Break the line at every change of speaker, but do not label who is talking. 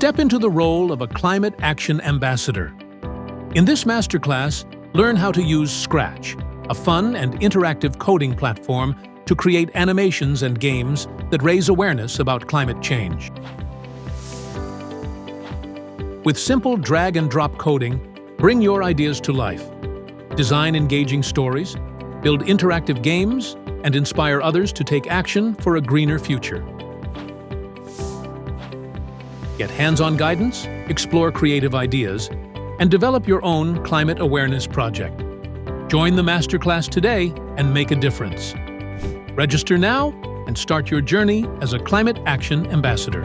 Step into the role of a climate action ambassador. In this masterclass, learn how to use Scratch, a fun and interactive coding platform to create animations and games that raise awareness about climate change. With simple drag-and-drop coding, bring your ideas to life. Design engaging stories, build interactive games, and inspire others to take action for a greener future. Get hands-on guidance, explore creative ideas, and develop your own climate awareness project. Join the Masterclass today and make a difference. Register now and start your journey as a climate action ambassador.